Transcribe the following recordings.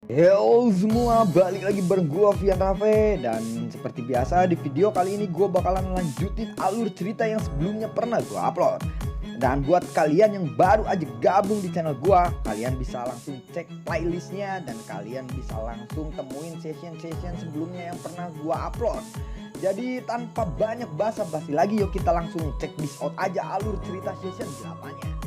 Yo semua, balik lagi bareng gue Vian Rafe. Dan seperti biasa di video kali ini gue bakalan lanjutin alur cerita yang sebelumnya pernah gue upload. Dan buat kalian yang baru aja gabung di channel gue, kalian bisa langsung cek playlistnya dan kalian bisa langsung temuin session-session sebelumnya yang pernah gue upload. Jadi tanpa banyak basa-basi lagi, yuk kita langsung cek this out aja alur cerita session 8-nya.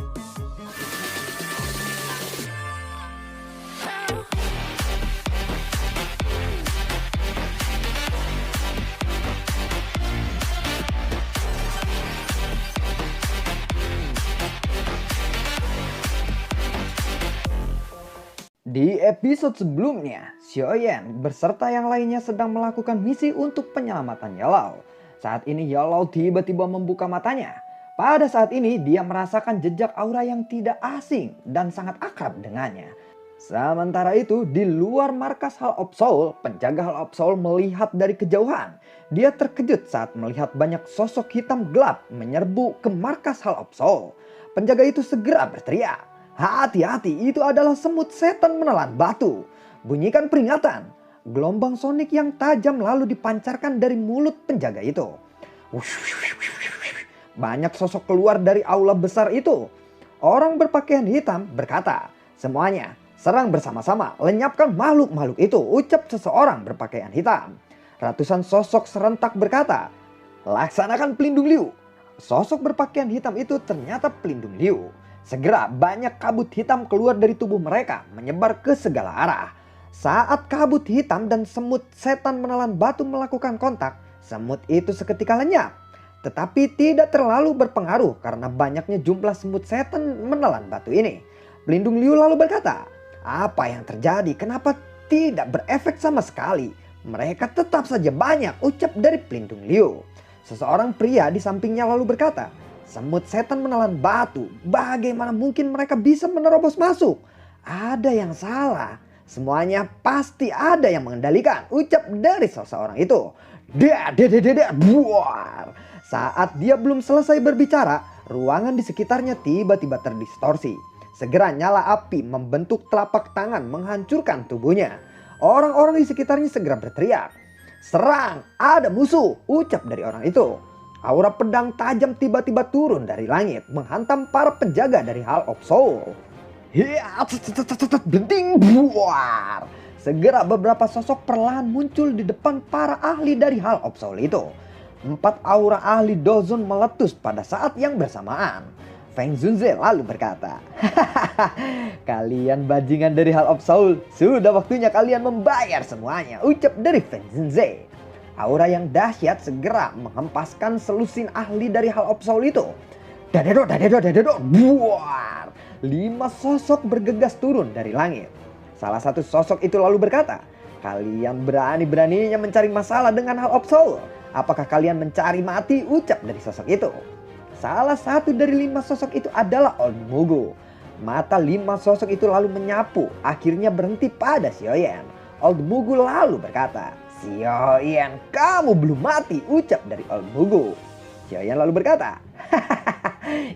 Di episode sebelumnya, Xiaoyan beserta yang lainnya sedang melakukan misi untuk penyelamatan Yellow. Saat ini Yellow tiba-tiba membuka matanya. Pada saat ini dia merasakan jejak aura yang tidak asing dan sangat akrab dengannya. Sementara itu di luar markas Hall of Soul, penjaga Hall of Soul melihat dari kejauhan. Dia terkejut saat melihat banyak sosok hitam gelap menyerbu ke markas Hall of Soul. Penjaga itu segera berteriak, "Hati-hati, itu adalah semut setan menelan batu. Bunyikan peringatan." Gelombang sonik yang tajam lalu dipancarkan dari mulut penjaga itu. Banyak sosok keluar dari aula besar itu. Orang berpakaian hitam berkata, "Semuanya, serang bersama-sama, lenyapkan makhluk-makhluk itu," ucap seseorang berpakaian hitam. Ratusan sosok serentak berkata, "Laksanakan pelindung liu." Sosok berpakaian hitam itu ternyata pelindung liu. Segera banyak kabut hitam keluar dari tubuh mereka menyebar ke segala arah. Saat kabut hitam dan semut setan menelan batu melakukan kontak, semut itu seketika lenyap. Tetapi tidak terlalu berpengaruh karena banyaknya jumlah semut setan menelan batu ini. Pelindung liu lalu berkata, "Apa yang terjadi? Kenapa tidak berefek sama sekali?" "Mereka tetap saja banyak," ucap dari pelindung liu. Seseorang pria di sampingnya lalu berkata, "Semut setan menelan batu, bagaimana mungkin mereka bisa menerobos masuk? Ada yang salah. Semuanya pasti ada yang mengendalikan," ucap dari seseorang itu. Buar. Saat dia belum selesai berbicara, ruangan di sekitarnya tiba-tiba terdistorsi. Segera nyala api membentuk telapak tangan menghancurkan tubuhnya. Orang-orang di sekitarnya segera berteriak, "Serang, ada musuh," ucap dari orang itu. Aura pedang tajam tiba-tiba turun dari langit menghantam para penjaga dari Hall of Soul. Benting buar. Segera beberapa sosok perlahan muncul di depan para ahli dari Hall of Soul itu. 4 aura ahli Dozon meletus pada saat yang bersamaan. Feng Zunze lalu berkata, "Kalian bajingan dari Hall of Soul, sudah waktunya kalian membayar semuanya," ucap dari Feng Zunze. Aura yang dahsyat segera menghempaskan selusin ahli dari Hall of Soul itu. Dadedo, buar. 5 sosok bergegas turun dari langit. Salah satu sosok itu lalu berkata, "Kalian berani-beraninya mencari masalah dengan Hall of Soul. Apakah kalian mencari mati?" ucap dari sosok itu. Salah satu dari 5 sosok itu adalah Old Mugu. Mata 5 sosok itu lalu menyapu, akhirnya berhenti pada Xiaoyan. Old Mugu lalu berkata, "Xiaoyan, kamu belum mati," ucap dari Old Mugu. Xiaoyan lalu berkata,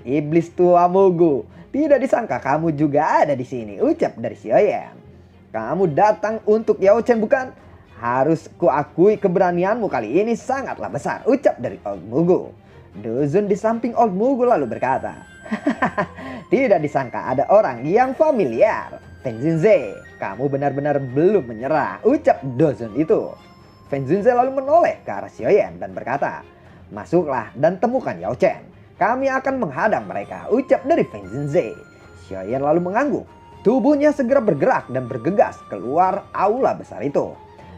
"Iblis tua Mugu, tidak disangka kamu juga ada di sini," ucap dari Xiaoyan. "Kamu datang untuk Yao Chen bukan? Harus kuakui keberanianmu kali ini sangatlah besar," ucap dari Old Mugu. Dozon di samping Old Mugu lalu berkata, "Tidak disangka ada orang yang familiar. Feng Zunze, kamu benar-benar belum menyerah," ucap Dozon itu. Feng Zunze lalu menoleh ke arah Xiaoyan dan berkata, "Masuklah dan temukan Yao Chen. Kami akan menghadang mereka," ucap dari Feng Zunze. Xiaoyan lalu mengangguk. Tubuhnya segera bergerak dan bergegas keluar aula besar itu.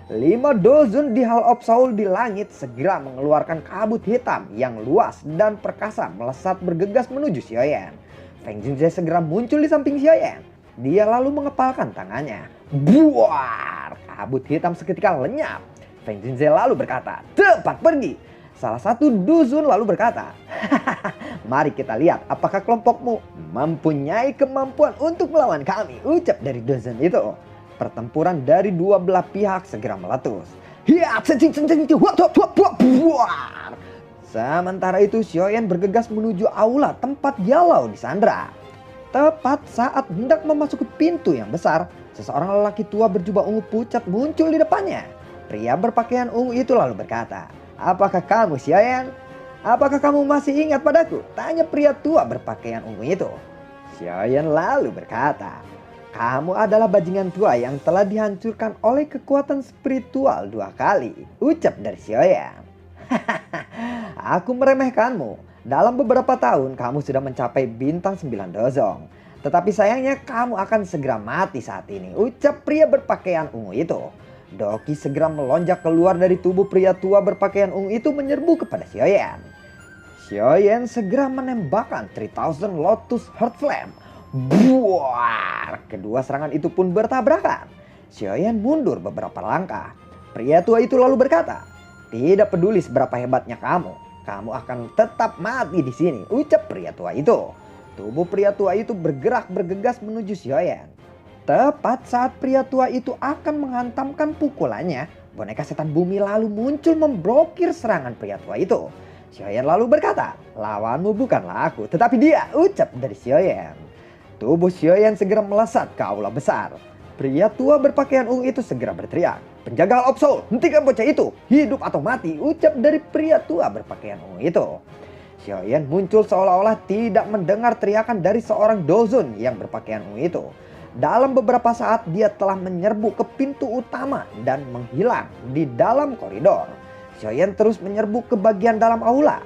5 Dozon di Hall of Soul di langit segera mengeluarkan kabut hitam yang luas dan perkasa melesat bergegas menuju Xiaoyan. Feng Zunze segera muncul di samping Xiaoyan. Dia lalu mengepalkan tangannya. Buar! Kabut hitam seketika lenyap. Feng Zunze lalu berkata, "Cepat pergi." Salah satu Dozon lalu berkata, "Mari kita lihat apakah kelompokmu mempunyai kemampuan untuk melawan kami," ucap dari Dozon itu. Pertempuran dari dua belah pihak segera meletus. Sementara itu Xiaoyan bergegas menuju aula tempat Yellow disandra. Tepat saat hendak memasuki pintu yang besar, seseorang lelaki tua berjubah ungu pucat muncul di depannya. Pria berpakaian ungu itu lalu berkata, "Apakah kamu Xiaoyan? Apakah kamu masih ingat padaku?" tanya pria tua berpakaian ungu itu. Xiaoyan lalu berkata, "Kamu adalah bajingan tua yang telah dihancurkan oleh kekuatan spiritual 2 kali," ucap dari Xiaoyan. "Aku meremehkanmu. Dalam beberapa tahun kamu sudah mencapai bintang 9 dozong. Tetapi sayangnya kamu akan segera mati saat ini," ucap pria berpakaian ungu itu. Doki segera melonjak keluar dari tubuh pria tua berpakaian ungu itu menyerbu kepada Xiaoyan. Xiaoyan segera menembakkan 3000 Lotus Heart Flame. Buar! Kedua serangan itu pun bertabrakan. Xiaoyan mundur beberapa langkah. Pria tua itu lalu berkata, "Tidak peduli seberapa hebatnya kamu akan tetap mati di sini," ucap pria tua itu. Tubuh pria tua itu bergerak bergegas menuju Xiaoyan. Tepat saat pria tua itu akan menghantamkan pukulannya, boneka setan bumi lalu muncul memblokir serangan pria tua itu. Xiaoyan lalu berkata, "Lawanmu bukanlah aku, tetapi dia," ucap dari Xiaoyan. Tubuh Xiaoyan segera melesat ke aula besar. Pria tua berpakaian ungu itu segera berteriak, "Penjaga Hall of Soul, hentikan bocah itu, hidup atau mati," ucap dari pria tua berpakaian ungu itu. Xiaoyan muncul seolah-olah tidak mendengar teriakan dari seorang dozun yang berpakaian ungu itu. Dalam beberapa saat dia telah menyerbu ke pintu utama dan menghilang di dalam koridor. Xiaoyan terus menyerbu ke bagian dalam aula.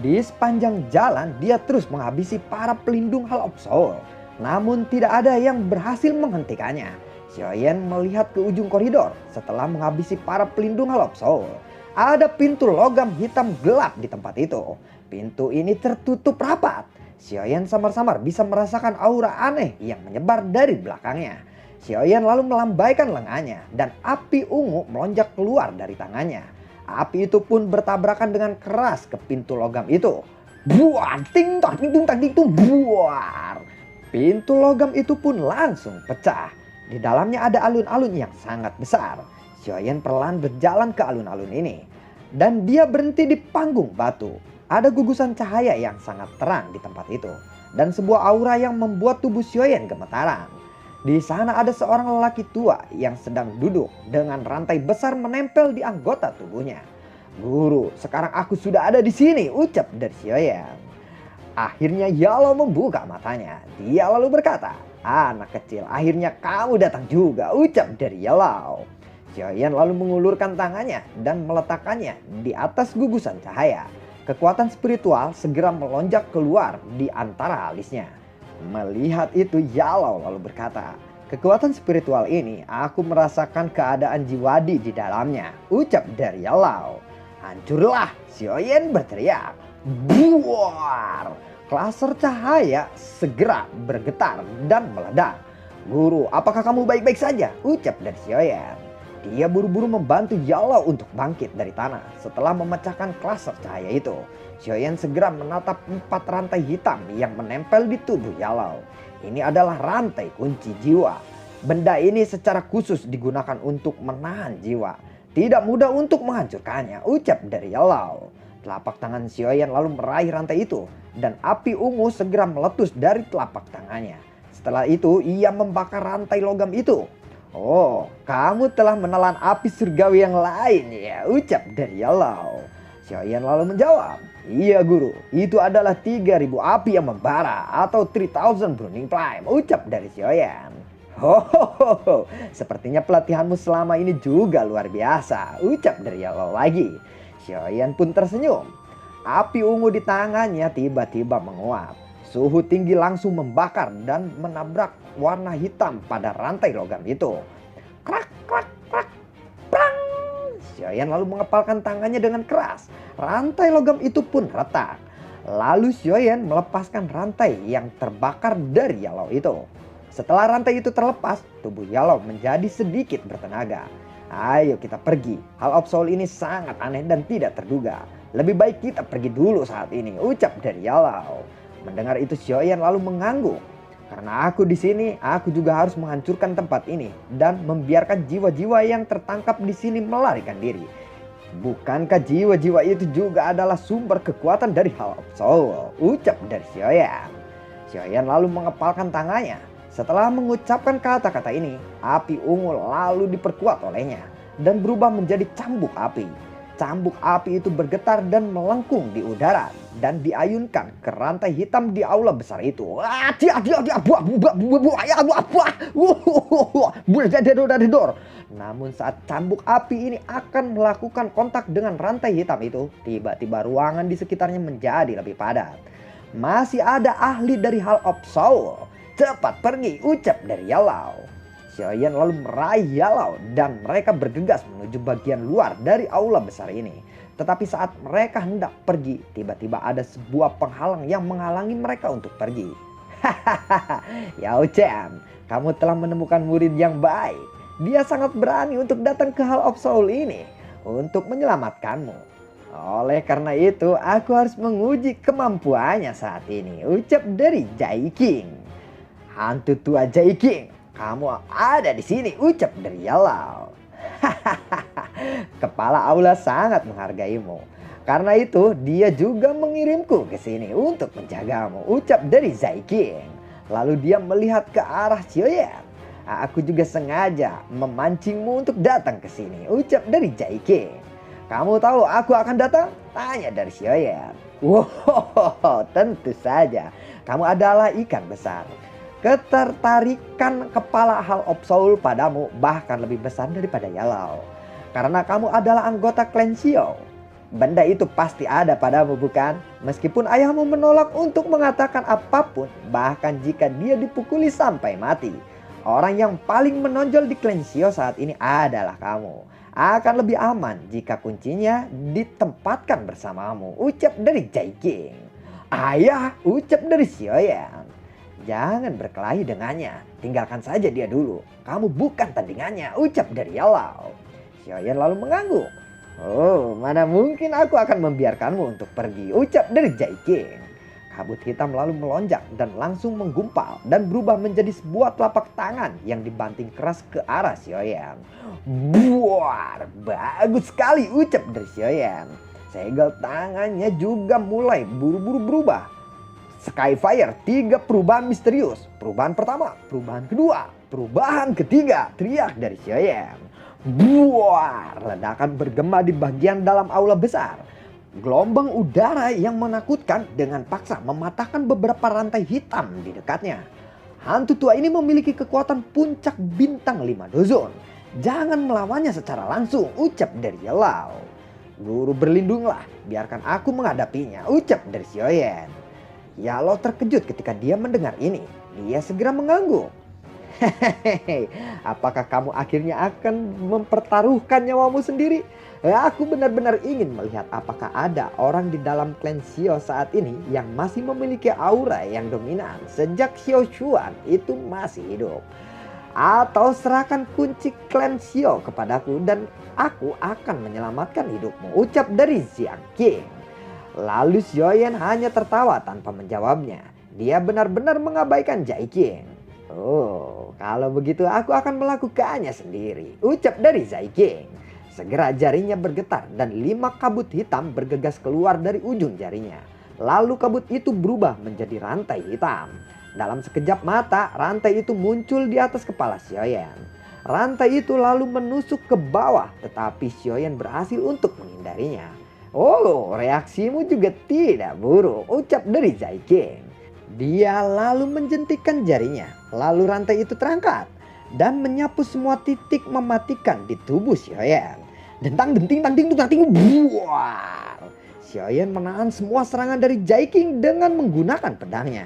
Di sepanjang jalan dia terus menghabisi para pelindung Hall of Soul. Namun tidak ada yang berhasil menghentikannya. Xiaoyan melihat ke ujung koridor. Setelah menghabisi para pelindung Hall of Soul, ada pintu logam hitam gelap di tempat itu. Pintu ini tertutup rapat. Xiaoyan samar-samar bisa merasakan aura aneh yang menyebar dari belakangnya. Xiaoyan lalu melambaikan lengannya dan api ungu melonjak keluar dari tangannya. Api itu pun bertabrakan dengan keras ke pintu logam itu. Buar, ting tong ting tung tang ting tung, buar. Pintu logam itu pun langsung pecah. Di dalamnya ada alun-alun yang sangat besar. Xiaoyan perlahan berjalan ke alun-alun ini. Dan dia berhenti di panggung batu. Ada gugusan cahaya yang sangat terang di tempat itu. Dan sebuah aura yang membuat tubuh Xiaoyan gemetaran. Di sana ada seorang lelaki tua yang sedang duduk dengan rantai besar menempel di anggota tubuhnya. "Guru, sekarang aku sudah ada di sini," ucap dari Xiaoyan. Akhirnya Yalo membuka matanya. Dia lalu berkata, "Anak kecil, akhirnya kamu datang juga," ucap dari Yalo. Xiaoyan lalu mengulurkan tangannya dan meletakkannya di atas gugusan cahaya. Kekuatan spiritual segera melonjak keluar di antara alisnya. Melihat itu Yalo lalu berkata, "Kekuatan spiritual ini aku merasakan keadaan jiwadi di dalamnya," ucap dari Yalo. "Hancurlah!" Xiaoyan berteriak. Buar! Klaser cahaya segera bergetar dan meledak. "Guru, apakah kamu baik-baik saja?" ucap dari Xiaoyan. Dia buru-buru membantu Yalo untuk bangkit dari tanah. Setelah memecahkan klaser cahaya itu, Xiaoyan segera menatap 4 rantai hitam yang menempel di tubuh Yalo. Ini adalah rantai kunci jiwa. Benda ini secara khusus digunakan untuk menahan jiwa. Tidak mudah untuk menghancurkannya, ucap dari Yalo. Telapak tangan Xiaoyan lalu meraih rantai itu dan api ungu segera meletus dari telapak tangannya. Setelah itu ia membakar rantai logam itu. "Oh, kamu telah menelan api surgawi yang lain ya," ucap dari Yalo. Xiaoyan lalu menjawab, "Iya guru, itu adalah 3000 api yang membara atau 3000 burning flame," ucap dari Xiaoyan. "Hohoho, sepertinya pelatihanmu selama ini juga luar biasa," ucap dari Yalo lagi. Xiaoyan pun tersenyum. Api ungu di tangannya tiba-tiba menguap. Suhu tinggi langsung membakar dan menabrak warna hitam pada rantai logam itu. Krak, krak, krak, prang. Xiaoyan lalu mengepalkan tangannya dengan keras. Rantai logam itu pun retak. Lalu Xiaoyan melepaskan rantai yang terbakar dari Yalo itu. Setelah rantai itu terlepas, tubuh Yalo menjadi sedikit bertenaga. "Ayo kita pergi. Hall of Soul ini sangat aneh dan tidak terduga. Lebih baik kita pergi dulu saat ini," ucap dari Yalo. Mendengar itu Xiaoyan lalu mengangguk. "Karena aku di sini, aku juga harus menghancurkan tempat ini dan membiarkan jiwa-jiwa yang tertangkap di sini melarikan diri. Bukankah jiwa-jiwa itu juga adalah sumber kekuatan dari Hall of Soul?" ucap dari Xiaoyan. Xiaoyan lalu mengepalkan tangannya. Setelah mengucapkan kata-kata ini, api ungu lalu diperkuat olehnya dan berubah menjadi cambuk api. Cambuk api itu bergetar dan melengkung di udara dan diayunkan ke rantai hitam di aula besar itu. Namun saat cambuk api ini akan melakukan kontak dengan rantai hitam itu, tiba-tiba ruangan di sekitarnya menjadi lebih padat. Masih ada ahli dari Hall of Soul. Cepat pergi, ucap dari Yalao. Xiaoyan lalu meraih Yalao dan mereka bergegas menuju bagian luar dari aula besar ini. Tetapi saat mereka hendak pergi, tiba-tiba ada sebuah penghalang yang menghalangi mereka untuk pergi. Hahaha, Yao Chen, kamu telah menemukan murid yang baik. Dia sangat berani untuk datang ke Hall of Soul ini untuk menyelamatkanmu. Oleh karena itu, aku harus menguji kemampuannya saat ini, ucap dari Jai King. Hantu tua Jai King, kamu ada di sini, ucap dari Yalao. Kepala aula sangat menghargaimu. Karena itu dia juga mengirimku ke sini untuk menjagamu, ucap dari Jai King. Lalu dia melihat ke arah Xiaoyan. Aku juga sengaja memancingmu untuk datang ke sini, ucap dari Jai King. Kamu tahu aku akan datang? Tanya dari Xiaoyan. Wow, tentu saja. Kamu adalah ikan besar. Ketertarikan kepala Hall of Soul padamu bahkan lebih besar daripada Yalao. Karena kamu adalah anggota klan Xiao. Benda itu pasti ada padamu, bukan? Meskipun ayahmu menolak untuk mengatakan apapun, bahkan jika dia dipukuli sampai mati. Orang yang paling menonjol di klan Xiao saat ini adalah kamu. Akan lebih aman jika kuncinya ditempatkan bersamamu, ucap dari Jai King. Ayah, ucap dari Xiaoyan. Jangan berkelahi dengannya, tinggalkan saja dia dulu. Kamu bukan tandingannya, ucap dari Yalao. Xiaoyan lalu mengangguk. Oh, mana mungkin aku akan membiarkanmu untuk pergi, ucap dari Jai King. Kabut hitam lalu melonjak dan langsung menggumpal dan berubah menjadi sebuah telapak tangan yang dibanting keras ke arah Xiaoyan. Buar, bagus sekali, ucap dari Xiaoyan. Segel tangannya juga mulai buru-buru berubah. Skyfire, 3 perubahan misterius. Perubahan pertama, perubahan kedua, perubahan ketiga, teriak dari Xiaoyan. Buar, ledakan bergema di bagian dalam aula besar. Gelombang udara yang menakutkan dengan paksa mematahkan beberapa rantai hitam di dekatnya. Hantu tua ini memiliki kekuatan puncak bintang 5 dozon. Jangan melawannya secara langsung, ucap dari Yalao. Guru berlindunglah, biarkan aku menghadapinya, ucap dari Xiaoyan. Yalao terkejut ketika dia mendengar ini. Dia segera mengangguk. Hehehe, apakah kamu akhirnya akan mempertaruhkan nyawamu sendiri? Aku benar-benar ingin melihat apakah ada orang di dalam klan Xiao saat ini yang masih memiliki aura yang dominan sejak Xiao Xuan itu masih hidup. Atau serahkan kunci klan Xiao kepadaku dan aku akan menyelamatkan hidupmu, ucap dari Xiang King. Lalu Xiaoyan hanya tertawa tanpa menjawabnya. Dia benar-benar mengabaikan Jai King. Oh, kalau begitu aku akan melakukannya sendiri, ucap dari Jai King. Segera jarinya bergetar dan 5 kabut hitam bergegas keluar dari ujung jarinya. Lalu kabut itu berubah menjadi rantai hitam. Dalam sekejap mata, rantai itu muncul di atas kepala Xiaoyan. Rantai itu lalu menusuk ke bawah, tetapi Xiaoyan berhasil untuk menghindarinya. Oh, reaksimu juga tidak buruk, ucap dari Jai King. Dia lalu menjentikkan jarinya, lalu rantai itu terangkat dan menyapu semua titik mematikan di tubuh Xiaoyan. Dentang denting tangting tung tangting buar. Xiaoyan menahan semua serangan dari Jai King dengan menggunakan pedangnya.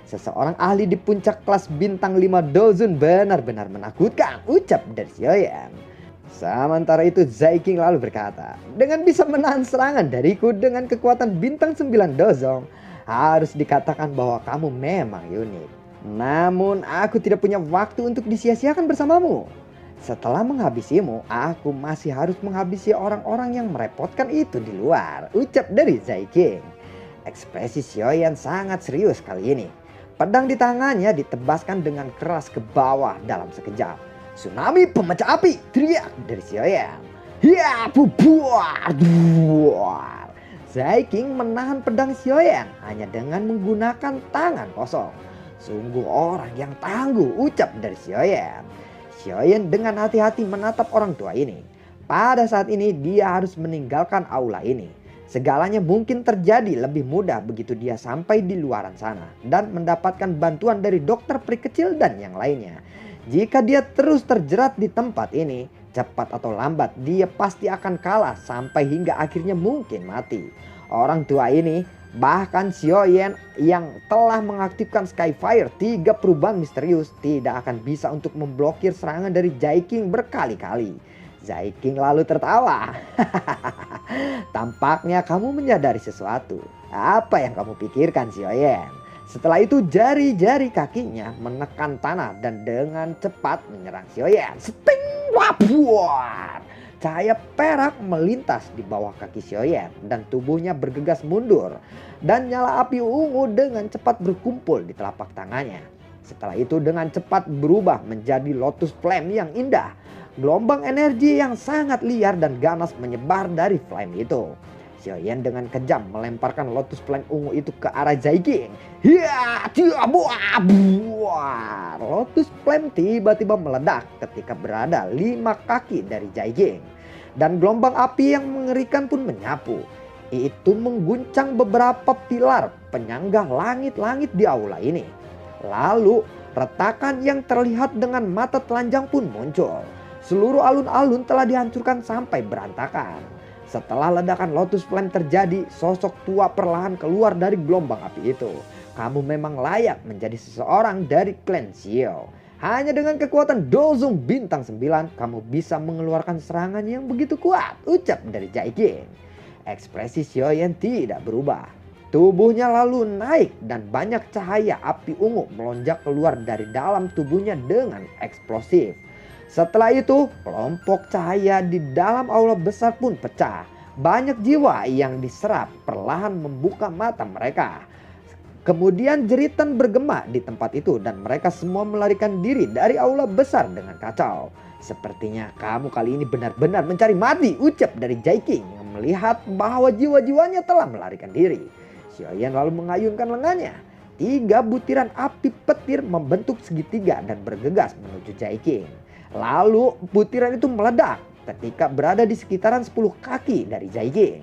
Seseorang ahli di puncak kelas bintang 5 dozon benar-benar menakutkan, ucap dari Xiaoyan. Sementara itu Jai King lalu berkata, dengan bisa menahan serangan dariku dengan kekuatan bintang 9 dozong, harus dikatakan bahwa kamu memang unik. Namun aku tidak punya waktu untuk disia-siakan bersamamu. Setelah menghabisimu, aku masih harus menghabisi orang-orang yang merepotkan itu di luar, ucap dari Jai King. Ekspresi Xiaoyan sangat serius kali ini. Pedang di tangannya ditebaskan dengan keras ke bawah dalam sekejap. Tsunami pemecah api, teriak dari Xiaoyan. Ya, buar. Jai King menahan pedang Xiaoyan hanya dengan menggunakan tangan kosong. Sungguh orang yang tangguh, ucap dari Xiaoyan. Xiaoyan dengan hati-hati menatap orang tua ini. Pada saat ini dia harus meninggalkan aula ini. Segalanya mungkin terjadi lebih mudah begitu dia sampai di luaran sana dan mendapatkan bantuan dari dokter peri kecil dan yang lainnya. Jika dia terus terjerat di tempat ini, cepat atau lambat dia pasti akan kalah sampai hingga akhirnya mungkin mati. Orang tua ini, bahkan Xiaoyan yang telah mengaktifkan Skyfire 3 perubahan misterius, tidak akan bisa untuk memblokir serangan dari Jai King berkali-kali. Jai King lalu tertawa. Tampaknya kamu menyadari sesuatu. Apa yang kamu pikirkan, Xiaoyan? Setelah itu jari-jari kakinya menekan tanah dan dengan cepat menyerang Xiaoyan. Sting! Wabuar! Cahaya perak melintas di bawah kaki Xiaoyan dan tubuhnya bergegas mundur. Dan nyala api ungu dengan cepat berkumpul di telapak tangannya. Setelah itu dengan cepat berubah menjadi Lotus Flame yang indah. Gelombang energi yang sangat liar dan ganas menyebar dari flame itu. Xiaoyan dengan kejam melemparkan Lotus Flame ungu itu ke arah Jai King. Lotus Flame tiba-tiba meledak ketika berada 5 kaki dari Jai King. Dan gelombang api yang mengerikan pun menyapu. Itu mengguncang beberapa pilar penyangga langit-langit di aula ini. Lalu retakan yang terlihat dengan mata telanjang pun muncul. Seluruh alun-alun telah dihancurkan sampai berantakan. Setelah ledakan Lotus Flame terjadi, sosok tua perlahan keluar dari gelombang api itu. Kamu memang layak menjadi seseorang dari klan Xiao. Hanya dengan kekuatan Dozong bintang 9, kamu bisa mengeluarkan serangan yang begitu kuat, ucap dari Jai King. Ekspresi Xiaoyan tidak berubah. Tubuhnya lalu naik dan banyak cahaya api ungu melonjak keluar dari dalam tubuhnya dengan eksplosif. Setelah itu, kelompok cahaya di dalam aula besar pun pecah. Banyak jiwa yang diserap perlahan membuka mata mereka. Kemudian jeritan bergema di tempat itu dan mereka semua melarikan diri dari aula besar dengan kacau. Sepertinya kamu kali ini benar-benar mencari mati, ucap dari Jai King yang melihat bahwa jiwa-jiwanya telah melarikan diri. Xiaoyan lalu mengayunkan lengannya. 3 butiran api petir membentuk segitiga dan bergegas menuju Jai King. Lalu butiran itu meledak ketika berada di sekitaran 10 kaki dari Jai King.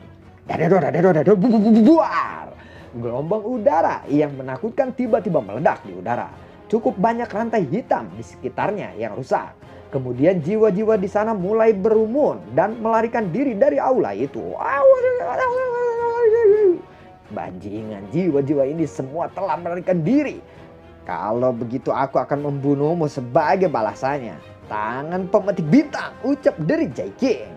Buar! Gelombang udara yang menakutkan tiba-tiba meledak di udara. Cukup banyak rantai hitam di sekitarnya yang rusak. Kemudian jiwa-jiwa di sana mulai berumun dan melarikan diri dari aula itu. Bajingan, jiwa-jiwa ini semua telah melarikan diri. Kalau begitu aku akan membunuhmu sebagai balasannya. Tangan pemetik bintang, ucap dari Jai King.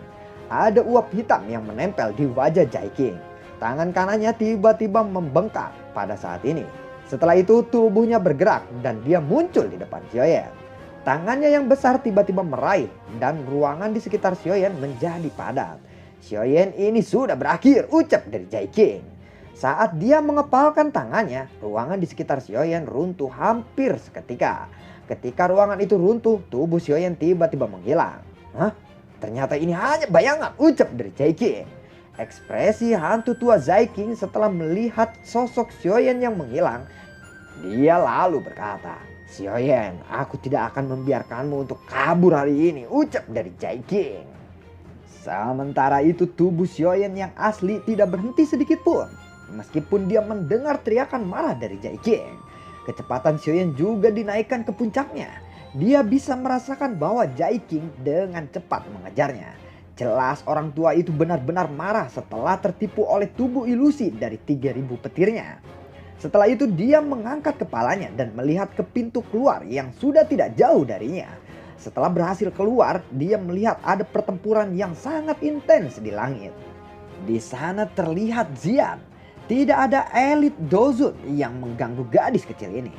Ada uap hitam yang menempel di wajah Jai King. Tangan kanannya tiba-tiba membengkak pada saat ini. Setelah itu tubuhnya bergerak dan dia muncul di depan Xiaoyan. Tangannya yang besar tiba-tiba meraih dan ruangan di sekitar Xiaoyan menjadi padat. Xiaoyan ini sudah berakhir, ucap dari Jai King. Saat dia mengepalkan tangannya, ruangan di sekitar Xiaoyan runtuh hampir seketika. Ketika ruangan itu runtuh, tubuh Xiaoyan tiba-tiba menghilang. Hah? Ternyata ini hanya bayangan, ucap dari Jai King. Ekspresi hantu tua Jai King setelah melihat sosok Xiaoyan yang menghilang. Dia lalu berkata, Xiaoyan, aku tidak akan membiarkanmu untuk kabur hari ini, ucap dari Jai King. Sementara itu tubuh Xiaoyan yang asli tidak berhenti sedikit pun. Meskipun dia mendengar teriakan marah dari Jai King. Kecepatan Xiaoyan juga dinaikkan ke puncaknya. Dia bisa merasakan bahwa Jai King dengan cepat mengejarnya. Jelas orang tua itu benar-benar marah setelah tertipu oleh tubuh ilusi dari 3000 petirnya. Setelah itu dia mengangkat kepalanya dan melihat ke pintu keluar yang sudah tidak jauh darinya. Setelah berhasil keluar, dia melihat ada pertempuran yang sangat intens di langit. Di sana terlihat Xian. Tidak ada elit Dozun yang mengganggu gadis kecil ini.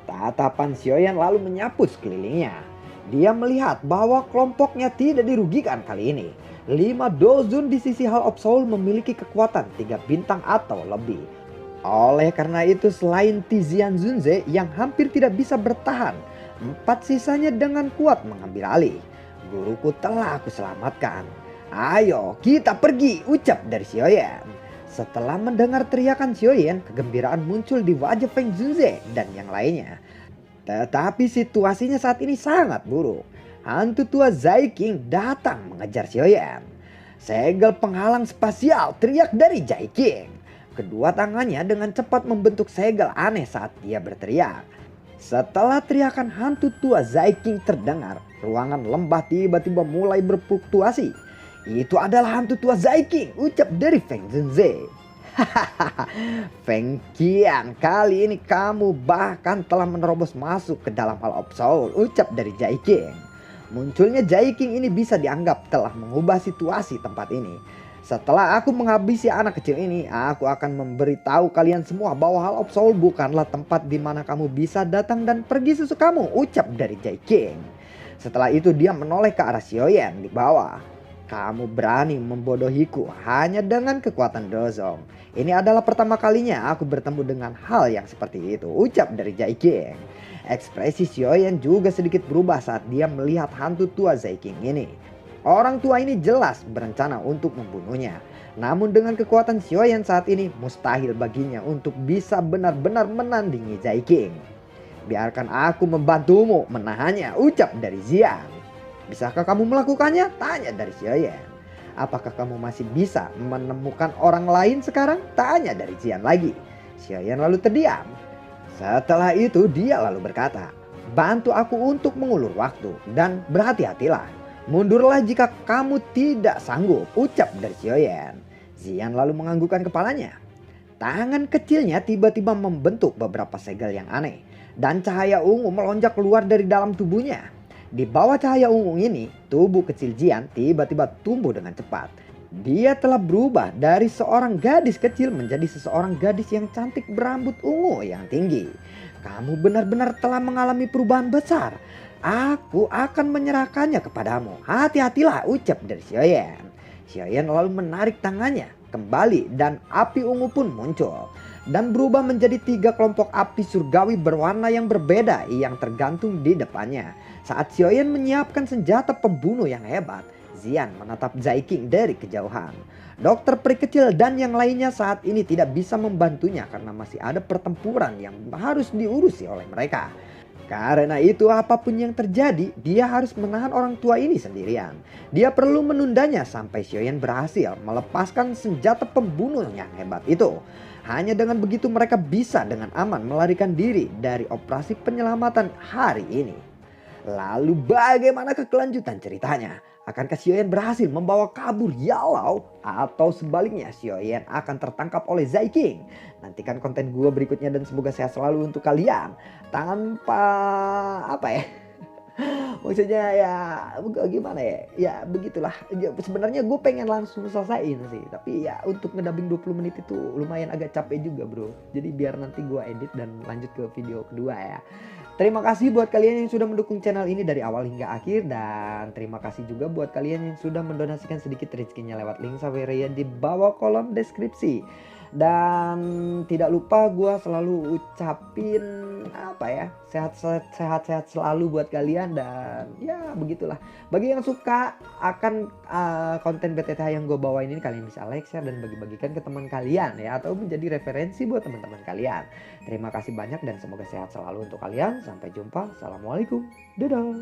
Tatapan Xiaoyan lalu menyapu sekelilingnya. Dia melihat bahwa kelompoknya tidak dirugikan kali ini. 5 Dozun di sisi Hall of Soul memiliki kekuatan 3 bintang atau lebih. Oleh karena itu selain Tizian Zunze yang hampir tidak bisa bertahan, 4 sisanya dengan kuat mengambil alih. Guruku telah aku selamatkan. Ayo kita pergi, ucap dari Xiaoyan. Setelah mendengar teriakan Xiaoyan, kegembiraan muncul di wajah Feng Zunze dan yang lainnya. Tetapi situasinya saat ini sangat buruk. Hantu tua Zaiking datang mengejar Xiaoyan. Segel penghalang spasial teriak dari Zaiking. Kedua tangannya dengan cepat membentuk segel aneh saat dia berteriak. Setelah teriakan hantu tua Zaiking terdengar, ruangan lembah tiba-tiba mulai berfluktuasi. Itu adalah hantu tua Zaiking, ucap dari Feng Zhenze. Hahaha, Feng Qian, kali ini kamu bahkan telah menerobos masuk ke dalam Hall of Soul, ucap dari Zaiking. Munculnya Zaiking ini bisa dianggap telah mengubah situasi tempat ini. Setelah aku menghabisi anak kecil ini, aku akan memberitahu kalian semua bahwa Hall of Soul bukanlah tempat di mana kamu bisa datang dan pergi sesukamu, ucap dari Zaiking. Setelah itu dia menoleh ke arah Xiaoyan di bawah. Kamu berani membodohiku hanya dengan kekuatan Dozong. Ini adalah pertama kalinya aku bertemu dengan hal yang seperti itu, ucap dari Zaiking. Ekspresi Xiaoyan juga sedikit berubah saat dia melihat hantu tua Zaiking ini. Orang tua ini jelas berencana untuk membunuhnya. Namun dengan kekuatan Xiaoyan saat ini mustahil baginya untuk bisa benar-benar menandingi Zaiking. Biarkan aku membantumu menahannya, ucap dari Xian. Bisakah kamu melakukannya? Tanya dari Xiaoyan. Apakah kamu masih bisa menemukan orang lain sekarang? Tanya dari Xian lagi. Xiaoyan lalu terdiam. Setelah itu dia lalu berkata, bantu aku untuk mengulur waktu dan berhati-hatilah. Mundurlah jika kamu tidak sanggup, ucap dari Xiaoyan. Xian lalu menganggukkan kepalanya. Tangan kecilnya tiba-tiba membentuk beberapa segel yang aneh. Dan cahaya ungu melonjak keluar dari dalam tubuhnya. Di bawah cahaya ungu ini, tubuh kecil Xian tiba-tiba tumbuh dengan cepat. Dia telah berubah dari seorang gadis kecil menjadi seseorang gadis yang cantik berambut ungu yang tinggi. Kamu benar-benar telah mengalami perubahan besar. Aku akan menyerahkannya kepadamu. Hati-hatilah, ucap dari Xiaoyan. Xiaoyan lalu menarik tangannya kembali dan api ungu pun muncul. Dan berubah menjadi 3 kelompok api surgawi berwarna yang berbeda yang tergantung di depannya. Saat Xiaoyan menyiapkan senjata pembunuh yang hebat, Xian menatap Zaiking dari kejauhan. Dokter peri kecil dan yang lainnya saat ini tidak bisa membantunya karena masih ada pertempuran yang harus diurusi oleh mereka. Karena itu apapun yang terjadi, dia harus menahan orang tua ini sendirian. Dia perlu menundanya sampai Xiaoyan berhasil melepaskan senjata pembunuh yang hebat itu. Hanya dengan begitu mereka bisa dengan aman melarikan diri dari operasi penyelamatan hari ini. Lalu bagaimana kelanjutan ceritanya? Akankah Xiaoyan berhasil membawa kabur Yalau? Atau sebaliknya Xiaoyan akan tertangkap oleh Zaiking? Nantikan konten gue berikutnya dan semoga sehat selalu untuk kalian. Tanpa apa ya? Maksudnya ya gimana ya? Ya begitulah. Ya, sebenarnya gue pengen langsung selesaiin sih. Tapi ya untuk ngedabing 20 menit itu lumayan agak capek juga bro. Jadi biar nanti gue edit dan lanjut ke video kedua ya. Terima kasih buat kalian yang sudah mendukung channel ini dari awal hingga akhir. Dan terima kasih juga buat kalian yang sudah mendonasikan sedikit rezekinya lewat link Saweria di bawah kolom deskripsi. Dan tidak lupa gue selalu ucapin apa ya, sehat-sehat selalu buat kalian. Dan ya begitulah. Bagi yang suka akan konten BTTH yang gue bawain ini, kalian bisa like, share, dan bagi-bagikan ke teman kalian ya, atau menjadi referensi buat teman-teman kalian. Terima kasih banyak dan semoga sehat selalu untuk kalian. Sampai jumpa. Assalamualaikum. Dadah.